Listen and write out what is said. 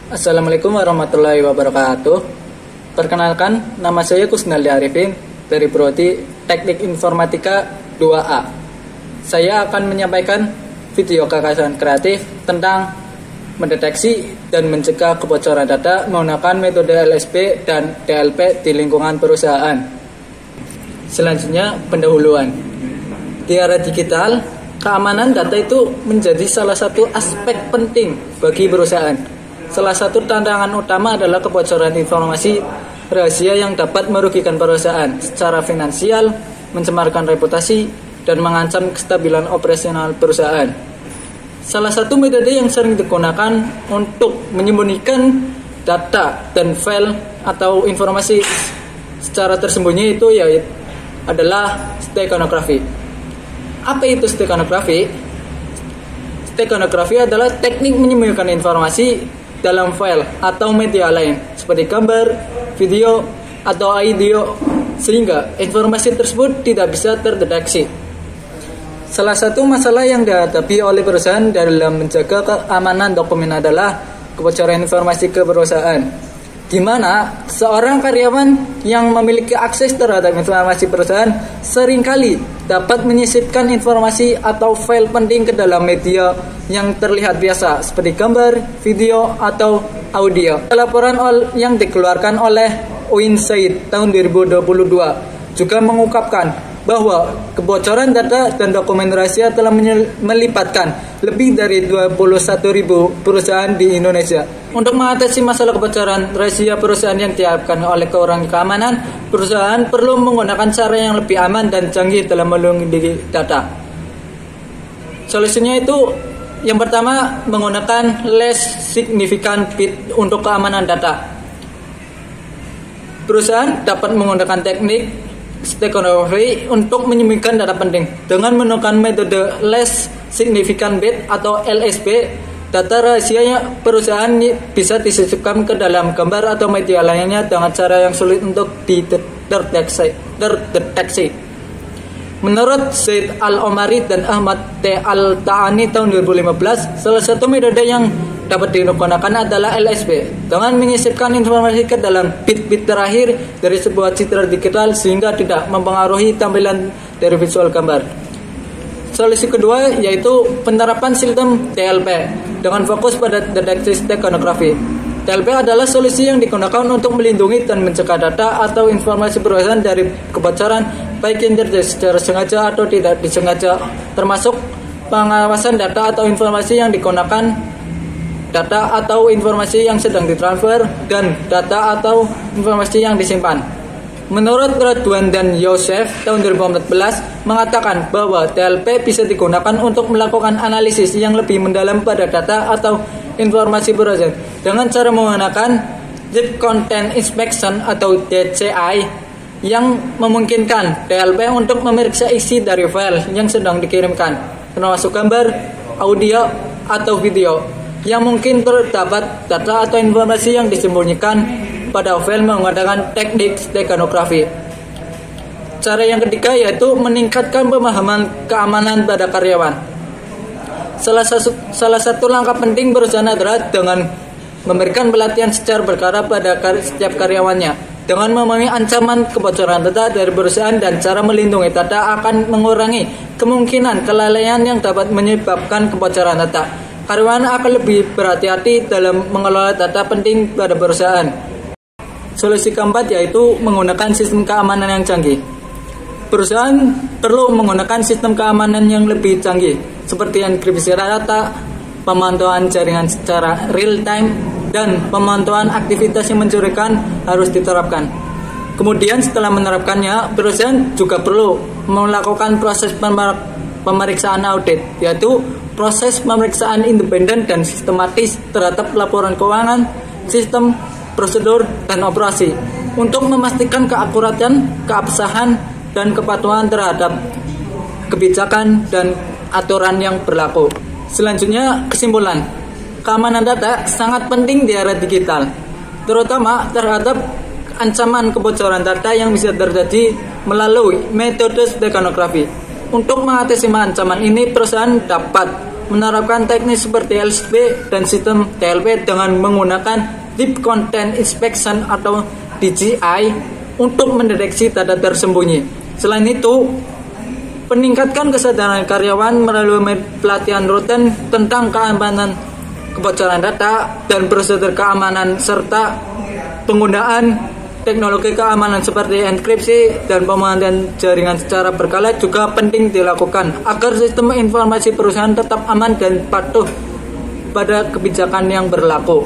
Assalamualaikum warahmatullahi wabarakatuh. Perkenalkan, nama saya Kusnaldi Arifin dari Prodi Teknik Informatika 2A. Saya akan menyampaikan video gagasan kreatif tentang mendeteksi dan mencegah kebocoran data menggunakan metode LSP dan DLP di lingkungan perusahaan. Selanjutnya, pendahuluan. Di era digital, keamanan data itu menjadi salah satu aspek penting bagi perusahaan. Salah satu tantangan utama adalah kebocoran informasi rahasia yang dapat merugikan perusahaan secara finansial, mencemarkan reputasi, dan mengancam kestabilan operasional perusahaan. Salah satu metode yang sering digunakan untuk menyembunyikan data dan file atau informasi secara tersembunyi itu adalah steganografi. Apa itu steganografi? Steganografi adalah teknik menyembunyikan informasi dalam file atau media lain seperti gambar, video, atau audio sehingga informasi tersebut tidak bisa terdeteksi. Salah satu masalah yang dihadapi oleh perusahaan dalam menjaga keamanan dokumen adalah kebocoran informasi ke perusahaan, di mana seorang karyawan yang memiliki akses terhadap informasi perusahaan seringkali dapat menyisipkan informasi atau file penting ke dalam media yang terlihat biasa seperti gambar, video, atau audio. Laporan yang dikeluarkan oleh Oin Said tahun 2022 juga mengungkapkan bahwa kebocoran data dan dokumen rahasia telah melibatkan lebih dari 21.000 perusahaan di Indonesia. Untuk mengatasi masalah kebocoran rahasia perusahaan yang dihadapkan oleh kekurangan keamanan, perusahaan perlu menggunakan cara yang lebih aman dan canggih dalam melindungi data. Solusinya itu yang pertama, menggunakan less significant bit untuk keamanan data. Perusahaan dapat menggunakan teknik steganografi untuk menyembunyikan data penting dengan menggunakan metode less significant bit atau LSB. Data rahasia perusahaan bisa disisipkan ke dalam gambar atau media lainnya dengan cara yang sulit untuk terdeteksi. Menurut Zaid Al-Omari dan Ahmad T. Al-Ta'ani tahun 2015, salah satu metode yang dapat digunakan adalah LSB dengan menyisipkan informasi ke dalam bit-bit terakhir dari sebuah citra digital sehingga tidak mempengaruhi tampilan dari visual gambar. Solusi kedua yaitu penerapan sistem DLP dengan fokus pada deteksi steganografi. DLP adalah solusi yang digunakan untuk melindungi dan mencegah data atau informasi perusahaan dari kebocoran baik yang terjadi secara sengaja atau tidak disengaja, termasuk pengawasan data atau informasi yang digunakan, data atau informasi yang sedang ditransfer, dan data atau informasi yang disimpan. Menurut Radwan dan Yosef tahun 2014 mengatakan bahwa DLP bisa digunakan untuk melakukan analisis yang lebih mendalam pada data atau informasi perusahaan dengan cara menggunakan Deep Content Inspection atau DCI yang memungkinkan DLP untuk memeriksa isi dari file yang sedang dikirimkan, termasuk gambar, audio, atau video yang mungkin terdapat data atau informasi yang disembunyikan pada file menggunakan teknik steganografi. Cara yang ketiga yaitu meningkatkan pemahaman keamanan pada karyawan. Salah satu langkah penting perusahaan adalah dengan memberikan pelatihan secara berkala pada setiap karyawannya. Dengan memahami ancaman kebocoran data dari perusahaan dan cara melindungi data akan mengurangi kemungkinan kelalaian yang dapat menyebabkan kebocoran data. Karyawan akan lebih berhati-hati dalam mengelola data penting pada perusahaan. Solusi keempat yaitu menggunakan sistem keamanan yang canggih. Perusahaan perlu menggunakan sistem keamanan yang lebih canggih seperti enkripsi data, pemantauan jaringan secara real time, dan pemantauan aktivitas yang mencurigakan harus diterapkan. Kemudian setelah menerapkannya, perusahaan juga perlu melakukan proses pemeriksaan audit, yaitu proses pemeriksaan independen dan sistematis terhadap laporan keuangan, sistem, prosedur, dan operasi untuk memastikan keakuratan, keabsahan, dan kepatuhan terhadap kebijakan dan aturan yang berlaku. Selanjutnya, kesimpulan. Keamanan data sangat penting di era digital, terutama terhadap ancaman kebocoran data yang bisa terjadi melalui metode steganografi. Untuk mengatasi ancaman ini, perusahaan dapat menerapkan teknik seperti LSP dan sistem TLP dengan menggunakan Deep Content Inspection atau DCI untuk mendeteksi data tersembunyi. Selain itu, peningkatkan kesadaran karyawan melalui pelatihan rutin tentang keamanan kebocoran data dan prosedur keamanan serta penggunaan teknologi keamanan seperti enkripsi dan pemanfaatan jaringan secara berkala juga penting dilakukan agar sistem informasi perusahaan tetap aman dan patuh pada kebijakan yang berlaku.